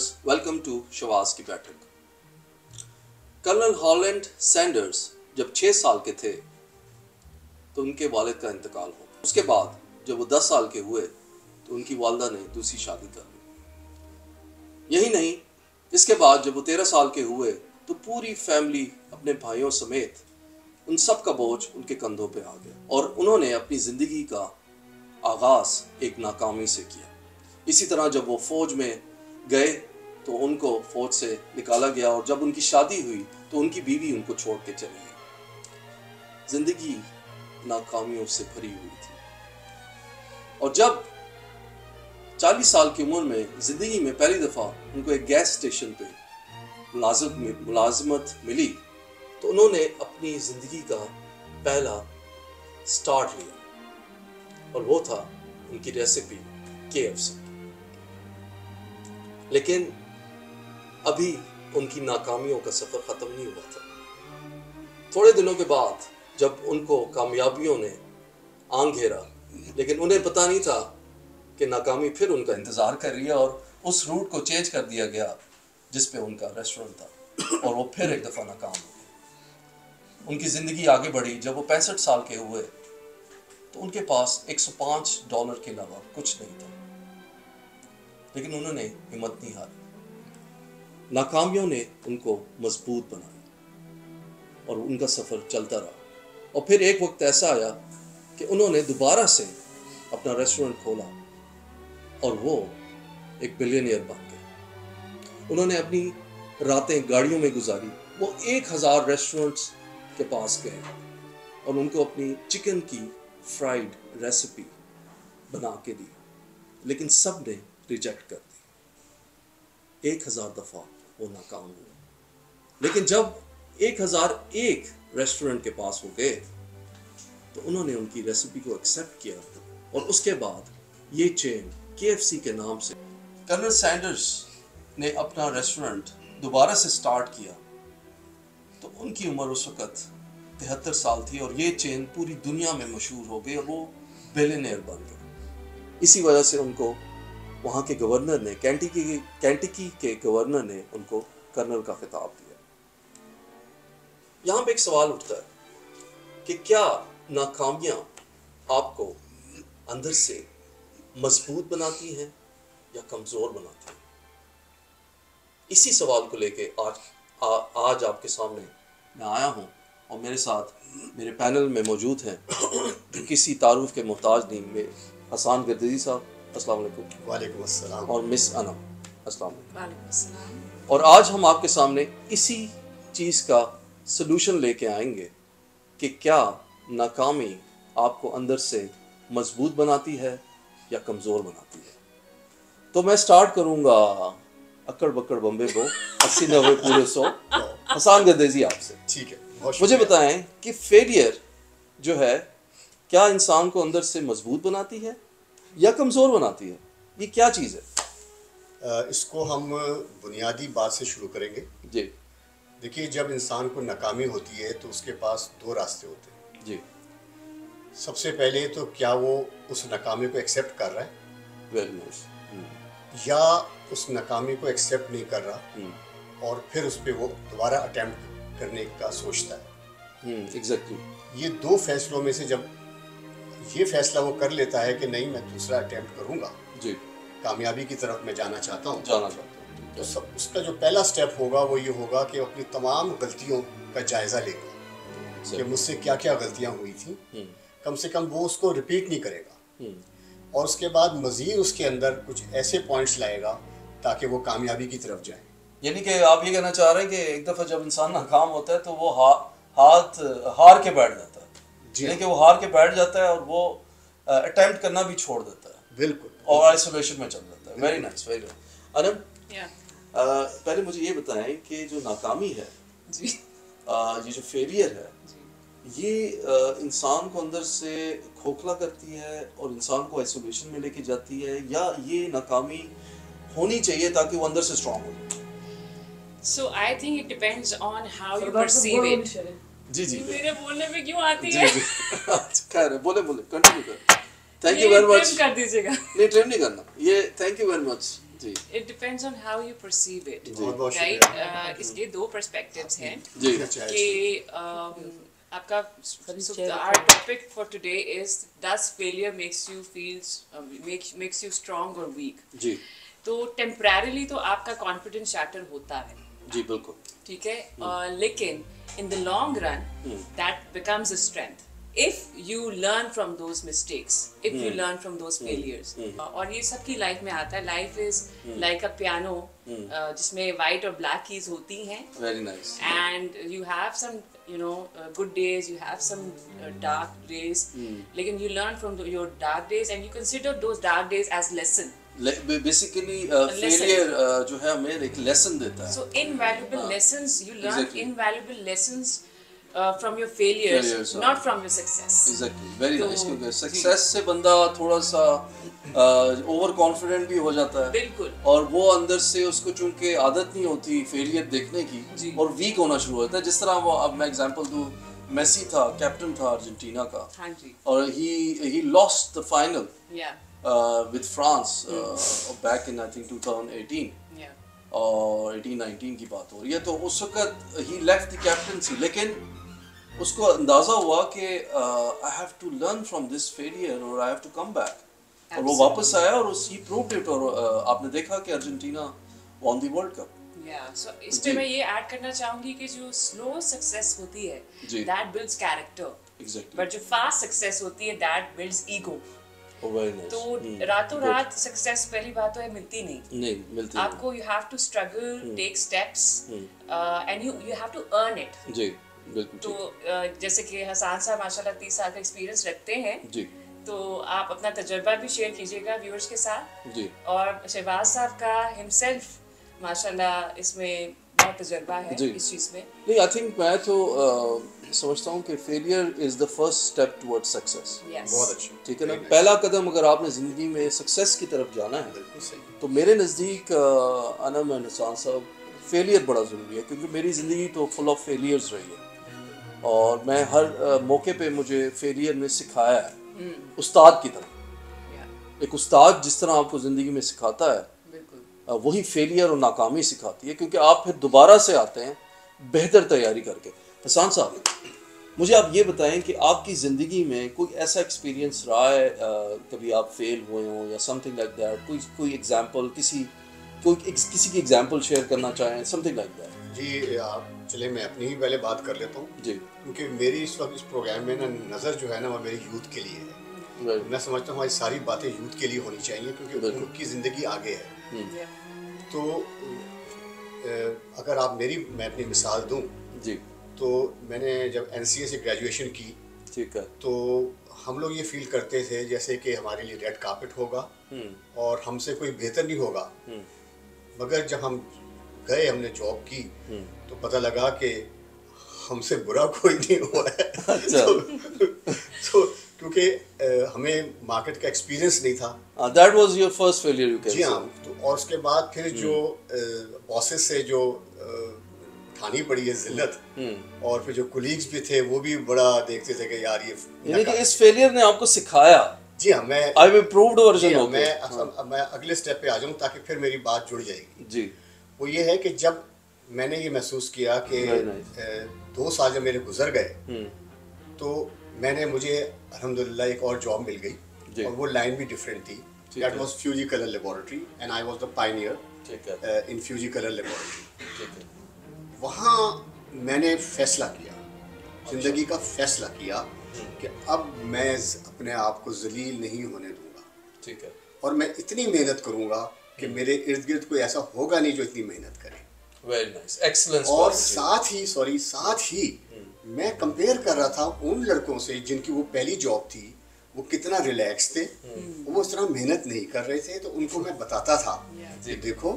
Viewers, welcome to Shawaz की बैठक। Colonel Holland Sanders जब 6 साल के थे तो उनके वालिद का इंतकाल हो गया। उसके बाद जब वो 10 साल के हुए तो उनकी वालदा ने दूसरी शादी कर ली। यही नहीं, इसके बाद जब वो 13 साल के हुए तो पूरी फैमिली अपने भाइयों समेत उन सब का बोझ उनके कंधों पे आ गया और उन्होंने अपनी ज़िंदगी का आगाज़ एक नाकामी से किया। इसी तरह जब वो फौज में गए तो उनको फौज से निकाला गया और जब उनकी शादी हुई तो उनकी बीवी उनको छोड़ के चली गई। जिंदगी नाकामियों से भरी हुई थी और जब 40 साल की उम्र में जिंदगी में पहली दफा उनको एक गैस स्टेशन पे मुलाजमत मिली तो उन्होंने अपनी जिंदगी का पहला स्टार्ट लिया और वो था उनकी रेसिपी KFC। लेकिन अभी उनकी नाकामियों का सफर खत्म नहीं हुआ था। थोड़े दिनों के बाद जब उनको कामयाबियों ने आंग घेरा, लेकिन उन्हें पता नहीं था कि नाकामी फिर उनका इंतजार कर रही है और उस रूट को चेंज कर दिया गया जिस पे उनका रेस्टोरेंट था और वो फिर एक दफा नाकाम हो गए। उनकी जिंदगी आगे बढ़ी। जब वो 65 साल के हुए तो उनके पास $105 के अलावा कुछ नहीं था, लेकिन उन्होंने हिम्मत नहीं हारी। नाकामियों ने उनको मजबूत बनाया और उनका सफर चलता रहा और फिर एक वक्त ऐसा आया कि उन्होंने दोबारा से अपना रेस्टोरेंट खोला और वो एक बिलियनियर बन गए। उन्होंने अपनी रातें गाड़ियों में गुजारी। वो 1000 रेस्टोरेंट्स के पास गए और उनको अपनी चिकन की फ्राइड रेसिपी बना के दी, लेकिन सब ने रिजेक्ट कर दी। 1000 दफा वो नाकाम हुए। लेकिन जब 1001 रेस्टोरेंट के पास वो गए तो उन्होंने उनकी रेसिपी को एक्सेप्ट किया और उसके बाद ये चेन KFC के नाम से कर्नल सैंडर्स ने अपना रेस्टोरेंट दोबारा से स्टार्ट किया तो उनकी उम्र उस वक्त 73 साल थी और ये चेन पूरी दुनिया में मशहूर हो गई और वो बिलियनियर बन गए। इसी वजह से उनको वहाँ के गवर्नर ने कैंटिकी के गवर्नर ने उनको कर्नल का खिताब दिया। यहाँ पे एक सवाल उठता है कि क्या नाकामियाँ आपको अंदर से मजबूत बनाती हैं या कमज़ोर बनाती हैं? इसी सवाल को लेके आज आपके सामने मैं आया हूँ और मेरे साथ मेरे पैनल में मौजूद हैं जो किसी तारुफ के मोहताज नहीं, मेरे हसान गर्दीजी साहब अस्सलाम वालेकुम। वालेकुम अस्सलाम। और मिस अनम अस्सलाम वालेकुम अस्सलाम। और आज हम आपके सामने इसी चीज़ का सलूशन लेके आएंगे कि क्या नाकामी आपको अंदर से मजबूत बनाती है या कमज़ोर बनाती है। तो मैं स्टार्ट करूँगा अक्कड़ बक्कड़ बम्बे को 80-90 पूरे 100 हसान गर्दीजी आपसे। ठीक है, मुझे बताएं कि फेलियर जो है क्या इंसान को अंदर से मजबूत बनाती है या कमज़ोर बनाती है? ये क्या चीज़ है? इसको हम बुनियादी बात से शुरू करेंगे। जी देखिए, जब इंसान को नाकामी होती है तो उसके पास 2 रास्ते होते हैं। जी, सबसे पहले तो क्या वो उस नाकामी को एक्सेप्ट कर रहा है, वेरी नाइस, या उस नाकामी को एक्सेप्ट नहीं कर रहा और फिर उस पर वो दोबारा अटेम्प्ट करने का सोचता है। एग्जैक्टली। ये 2 फैसलों में से जब ये फैसला वो कर लेता है कि नहीं, मैं दूसरा अटेम्प्ट करूँगा, जी, कामयाबी की तरफ मैं जाना चाहता हूँ, तो सब उसका जो पहला स्टेप होगा वो ये होगा कि अपनी तमाम गलतियों का जायज़ा लेगा कि मुझसे क्या क्या गलतियाँ हुई थी, कम से कम वो उसको रिपीट नहीं करेगा और उसके बाद मज़ीद उसके अंदर कुछ ऐसे पॉइंट्स लाएगा ताकि वो कामयाबी की तरफ जाए। यानी कि आप ये कहना चाह रहे हैं कि एक दफ़ा जब इंसान नाकाम होता है तो वो हार के बैठ जाता है, यानी कि वो हार के बैठ जाता है और वो अटेम्प्ट करना भी छोड़ देता है। बिल्कुल। और आइसोलेशन में चल जाता है। Very nice, very nice. Anam, पहले मुझे ये बताएं कि जो नाकामी है जी, ये जो फेलियर है ये इंसान को अंदर से खोखला करती है और इंसान को आइसोलेशन में लेके जाती है, या ये नाकामी होनी चाहिए ताकि वो अंदर से स्ट्रांग हो? So I think it depends on how you perceive it. जी जी, मेरे बोलने पे क्यों आती जी है? जी, खैर है, बोले कंटिन्यू कर। Thank you very much. कर दीजिएगा। नहीं, ट्रेन नहीं करना ये। Thank you very much. it depends on how you perceive it, बहुत right? इसके दो perspectives हैं कि आपका our topic for today is does failure makes you makes you strong or weak? जी. तो temporarily तो आपका confidence shatter होता है. जी बिल्कुल. ठीक है. लेकिन in the long run that becomes a strength. If you learn from those mistakes, if you learn from those failures, और ये सबकी लाइफ में आता है. Life is like a piano, जिसमें white और black keys होती हैं. Very nice. And you have some, good days, you have some dark days. लेकिन you learn from your dark days and you consider those dark days as lesson. Basically, failure जो है हमें एक lesson देता है. So invaluable lessons, you learn invaluable lessons. From your failures, not from your success. Exactly, very nice. क्योंकि success से बंदा थोड़ा सा ओवर कॉन्फिडेंट भी हो जाता है. बिल्कुल. और वो अंदर से उसको चूंकि आदत नहीं होती फेलियर देखने की और वीक होना शुरू होता है. जिस तरह वो, अब मैं एग्जांपल दूं, मेसी था, कैप्टन था अर्जेंटीना का. हाँ जी. और he lost the final with France back in I think 2018. और 18-19 की बात हो रही है. तो उस वक्त he left the captaincy, लेकिन उसको अंदाज़ा हुआ कि I have to learn from this failure or I have to come back. और वो वापस आया और he proved it. और आपने देखा कि Argentina won the World Cup. So इस पे मैं ये ऐड करना चाहूँगी कि जो slow success होती है that builds character. Exactly. But जो fast success होती है that builds ego. Very nice. तो रातों रात सक्सेस पहली बात तो है मिलती नहीं मिलती. आपको you have to struggle, take steps, and you have to earn it. जी बिल्कुल. तो जैसे कि हसन साहब माशाल्लाह 30 साल का एक्सपीरियंस रखते हैं जी. तो आप अपना तजुर्बा भी शेयर कीजिएगा व्यूअर्स के साथ जी. और शहबाज साहब का हिमसेल्फ माशाल्लाह इसमें बहुत तजुर्बा है इस चीज में. नहीं, आई थिंक मैं तो समझता हूँ कि failure is the first step toward success. बहुत अच्छा. ठीक है ना. पहला कदम अगर आपने जिंदगी में सक्सेस की तरफ जाना है, बिल्कुल सही. तो मेरे नज़दीक अनम और हसन साहब फेलियर बड़ा ज़रूरी है. क्योंकि मेरी ज़िंदगी तो फुल ऑफ फेलियर्स रही है और मैं हर मौके पे मुझे फेलियर ने सिखाया है उस्ताद की तरह. एक उस्ताद जिस तरह आपको ज़िंदगी में सिखाता है वही फेलियर और नाकामी सिखाती है. क्योंकि आप फिर दोबारा से आते हैं बेहतर तैयारी करके. हसन साहब, मुझे आप ये बताएं कि आपकी ज़िंदगी में कोई ऐसा एक्सपीरियंस रहा है कभी आप फेल हुए हो या समथिंग लाइक दैट, कोई एग्जांपल, किसी की एग्जांपल शेयर करना चाहें, समथिंग लाइक दैट. जी आप चले, मैं अपनी ही पहले बात कर लेता हूँ जी. क्योंकि मेरी इस वक्त इस प्रोग्राम में ना नज़र जो है ना वो मेरी यूथ के लिए है. मैं समझता हूँ हमारी सारी बातें यूथ के लिए होनी चाहिए क्योंकि उनकी ज़िंदगी आगे है. तो अगर मैं अपनी मिसाल दूँ जी, तो मैंने जब NCA से ग्रेजुएशन की, ठीक है, तो हम लोग ये फील करते थे जैसे कि हमारे लिए रेड कार्पेट होगा और हमसे कोई बेहतर नहीं होगा. मगर जब हम गए, हमने जॉब की, तो पता लगा कि हमसे बुरा कोई नहीं हुआ है. तो क्योंकि हमें मार्केट का एक्सपीरियंस नहीं था. That was your first failure, you can say. जी हाँ. तो और उसके बाद फिर जो बॉसेस से जो खानी पड़ी है जिल्लत, और फिर जो कुलीग्स भी थे वो भी बड़ा देखते थे कि यार ये, यानी कि इस फेलियर ने आपको सिखाया. जी हाँ. मैं I've improved version हो गया. मैं अगले स्टेप पे आ जाऊँ ताकि फिर मेरी बात जुड़ जाएगी. जी. वो ये है कि जब मैंने ये महसूस किया कि 2 साल जब मेरे गुजर गए, तो मुझे अल्हम्दुलिल्लाह एक और जॉब मिल गई और वो लाइन भी डिफरेंट थी. That was Fuji colour laboratory and I was the pioneer in Fuji colour laboratory. वहाँ मैंने फैसला किया, ज़िंदगी का फैसला किया कि अब मैं अपने आप को ज़लील नहीं होने दूंगा. ठीक है. और मैं इतनी मेहनत करूंगा कि मेरे इर्द गिर्द कोई ऐसा होगा नहीं जो इतनी मेहनत करे. Very nice, excellent. और साथ ही मैं कंपेयर कर रहा था उन लड़कों से जिनकी वो पहली जॉब थी, वो कितना रिलैक्स थे, वो इस तरह मेहनत नहीं कर रहे थे. तो उनको मैं बताता था कि देखो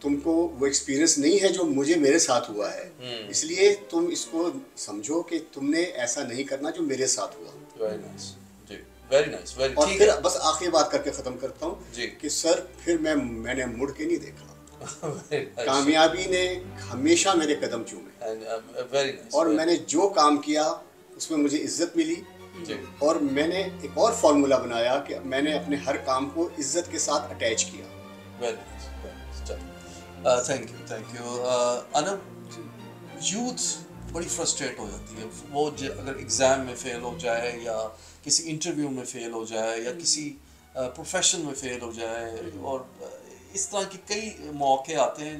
तुमको वो एक्सपीरियंस नहीं है जो मेरे साथ हुआ है, इसलिए तुम इसको समझो कि तुमने ऐसा नहीं करना जो मेरे साथ हुआ. Very nice. Very nice, very. और फिर बस आखिरी बात करके ख़त्म करता हूँ कि सर फिर मैंने मुड़ के नहीं देखा. कामयाबी ने हमेशा मेरे कदम चूमे. Very nice. और मैंने जो काम किया उसमें मुझे इज्जत मिली. और मैंने एक और फॉर्मूला बनाया कि मैंने अपने हर काम को इज्जत के साथ अटैच किया. Very nice. Thank you Anab, youth बड़ी फ्रस्ट्रेट हो जाती है वो अगर एग्ज़ाम में फ़ेल हो जाए या किसी इंटरव्यू में फ़ेल हो जाए या किसी प्रोफेशन में फ़ेल हो जाए, और इस तरह के कई मौके आते हैं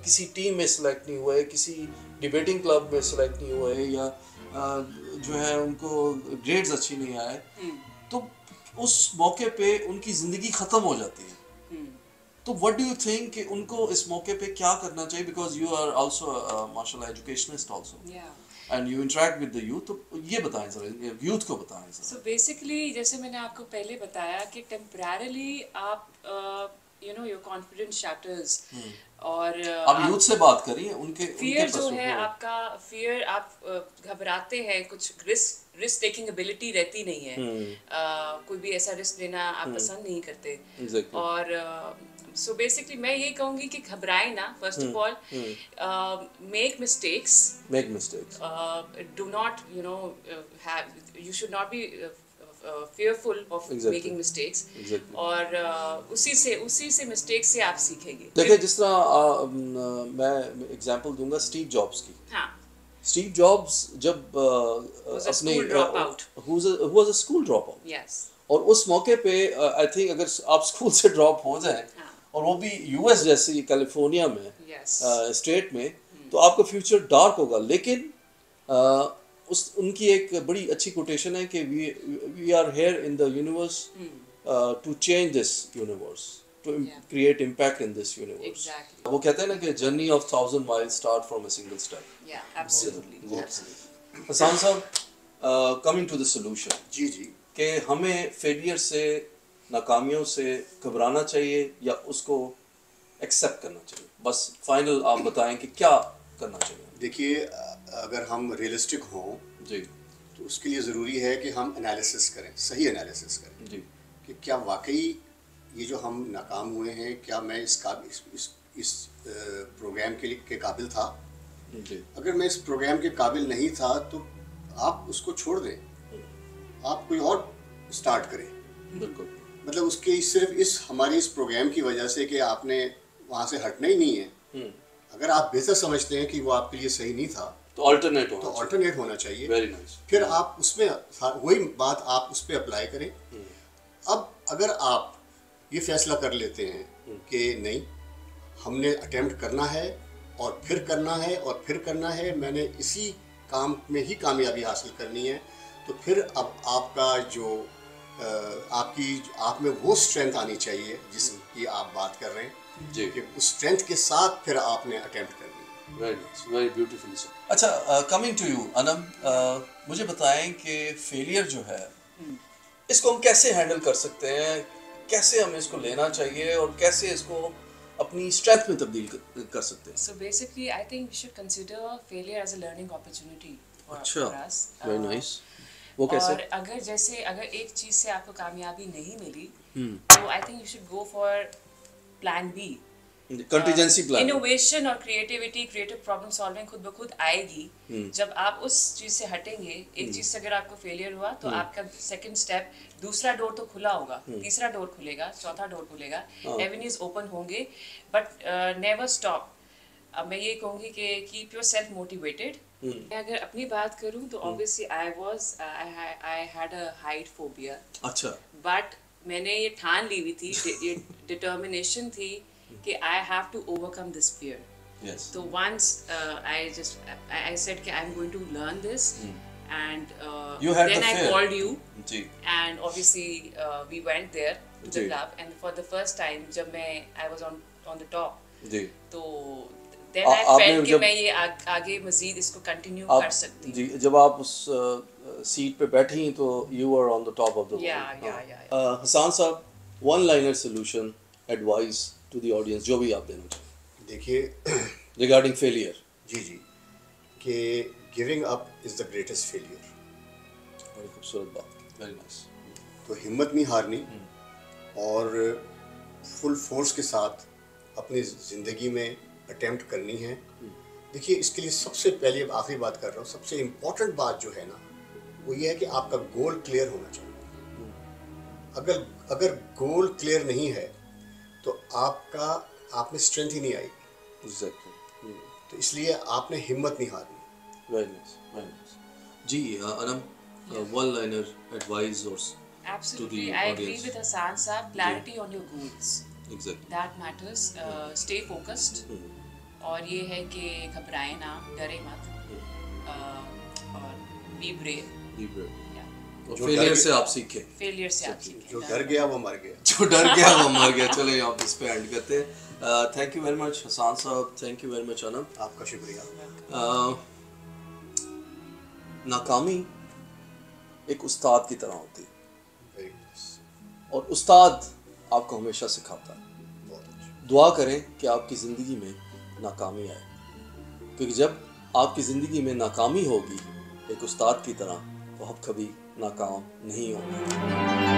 किसी टीम में सेलेक्ट नहीं हुए, किसी डिबेटिंग क्लब में सेलेक्ट नहीं हुए, या जो है उनको ग्रेड्स अच्छी नहीं आए, तो उस मौके पे उनकी ज़िंदगी ख़त्म हो जाती है। तो व्हाट डू यू थिंक कि उनको इस मौके पे क्या करना चाहिए, बिकॉज यू आर आल्सो माशाल्लाह educationist also and you interact with the youth, तो ये बताएं जरा, यूथ को बताएं जरा। सो बेसिकली जैसे मैंने आपको पहले बताया कि टेम्परेरली आप you know your confidence shatters, और आप यूथ से बात करिए, उनके फियर जो है आपका, फियर आप घबराते हैं, कुछ रिस्क टेकिंग एबिलिटी रहती नहीं है, कोई भी ऐसा रिस्क लेना आप पसंद नहीं करते, और सो बेसिकली मैं ये कहूँगी कि घबराए ना, first of all make mistakes, do not you know you should not be fearful of making mistakes, और उसी से मिस्टेक से आप सीखेंगे। देखिए जिस तरह मैं एग्जांपल दूंगा स्टीव जॉब्स की। हाँ, स्टीव जॉब्स जब अपने who was a school dropout, yes, और उस मौके पे आई थिंक अगर आप स्कूल से ड्रॉप हो जाएं, और वो भी यूएस जैसी कैलिफोर्निया में स्टेट में, तो आपका फ्यूचर डार्क होगा। लेकिन उनकी एक बड़ी अच्छी कोटेशन है कि we are here in the universe to change this universe, to create impact in this universe. वो कहते हैं ना कि journey of 1000 miles start from a single step. Hasan साहब, कमिंग टू द सोल्यूशन, जी कि हमें फेलियर से, नाकामियों से घबराना चाहिए या उसको एक्सेप्ट करना चाहिए? बस फाइनल आप बताएं कि क्या करना चाहिए। देखिए, अगर हम रियलिस्टिक हों जी, तो उसके लिए ज़रूरी है कि हम एनालिसिस करें, सही एनालिसिस करें जी, कि क्या वाकई ये जो हम नाकाम हुए हैं, क्या मैं इस प्रोग्राम के काबिल था? जी। अगर मैं इस प्रोग्राम के काबिल नहीं था तो आप उसको छोड़ दें, आप कोई और स्टार्ट करें। बिल्कुल। मतलब उसके सिर्फ हमारे इस प्रोग्राम की वजह से कि आपने वहाँ से हटना ही नहीं है, अगर आप बेहतर समझते हैं कि वो आपके लिए सही नहीं था, तो अल्टरनेट होना चाहिए। Very nice. फिर आप उसमें वही बात आप उस पर अप्लाई करें। अब अगर आप ये फैसला कर लेते हैं कि नहीं, हमने अटेम्प्ट करना है और फिर करना है और फिर करना है, मैंने इसी काम में ही कामयाबी हासिल करनी है, तो फिर अब आपका जो आप में वो स्ट्रेंथ आनी चाहिए जिसकी आप बात कर रहे हैं जी, कि उस स्ट्रेंथ के साथ फिर आपने अटेम्प्ट करनी है। Very nice, very beautifully sir. अच्छा, कमिंग टू यू अनम, मुझे बताएं कि फेलियर जो है इसको हम कैसे हैंडल कर सकते हैं, कैसे हमें इसको लेना चाहिए और कैसे इसको अपनी स्ट्रेंथ में तब्दील कर सकते हैं? So basically, I think we should consider failure as a learning opportunity for us. Very nice. वो कैसे? और अगर एक चीज से आपको कामयाबी नहीं मिली, तो I think you should go for plan B. Contingency plan. Innovation और क्रिएटिव प्रॉब्लम सॉल्विंग खुद ब खुद आएगी जब आप उस चीज से हटेंगे। एक चीज से अगर आपको फेलियर हुआ तो आपका सेकंड स्टेप, दूसरा डोर तो खुला होगा, तीसरा डोर खुलेगा, चौथा डोर खुलेगा, एवेन्यूज ओपन होंगे, बट नेवर स्टॉप। अब मैं ये कहूँगी कि कीप योर सेल्फ मोटिवेटेड। मैं अगर अपनी बात करूँ तो obviously I had a height phobia. अच्छा। बट मैंने ये ठान ली हुई थी, ये डिटर्मिनेशन थी कि I have to overcome this fear. Yes. So once I said कि I'm going to learn this, and then I called you, and obviously we went there to the club, and for the first time जब I was on the top, तो then I felt कि मैं ये आगे मज़ीद इसको continue कर सकती हूँ। जी, जब आप उस सीट पे बैठी तो you were on the top of the world. Yeah. Hasan साहब, one liner solution, advice to the audience, जो भी आप देना चाहिए। देखिए, regarding failure, जी कि giving up is the greatest failure. बड़ी खूबसूरत बात, वेरी नाइस। तो हिम्मत नहीं हारनी और फुल फोर्स के साथ अपनी ज़िंदगी में अटेम्प्ट करनी है। देखिए, इसके लिए सबसे पहले आखिरी बात कर रहा हूँ, सबसे इम्पोर्टेंट बात जो है ना, वो ये है कि आपका गोल क्लियर होना चाहिए। अगर गोल क्लियर नहीं है तो आपका آپ میں اسٹرینتھ ہی نہیں آئے گی. ایگزیکٹلی. تو اس لیے آپ نے ہمت نہیں ہارنی. Very nice, very nice. جی انم, ون لائنر ایڈوائز اور Absolutely, I agree with Hassan Saab. Clarity on your goals. Exactly. That matters. Stay focused. اور یہ ہے کہ گھبرائیں نہ, ڈرے مت, اور be brave. Be brave. Yeah. Failure سے آپ سیکھیں. Failure سے آپ سیکھیں. جو ڈر گیا وہ مر گیا. جو ڈر گیا وہ مر گیا. چلیں آپ اس پہ اینڈ کرتے ہیں. تھینک یو ویری مچ حسان صاحب, تھینک یو ویری مچ انم. آپ کا شکریہ. ناکامی ایک استاد کی طرح ہوتی ہے, اور استاد آپ کو ہمیشہ سکھاتا ہے. دعا کریں کہ آپ کی زندگی میں ناکامی آئے, کیونکہ جب آپ کی زندگی میں ناکامی ہوگی ایک استاد کی طرح, تو آپ کبھی ناکام نہیں ہوں گے.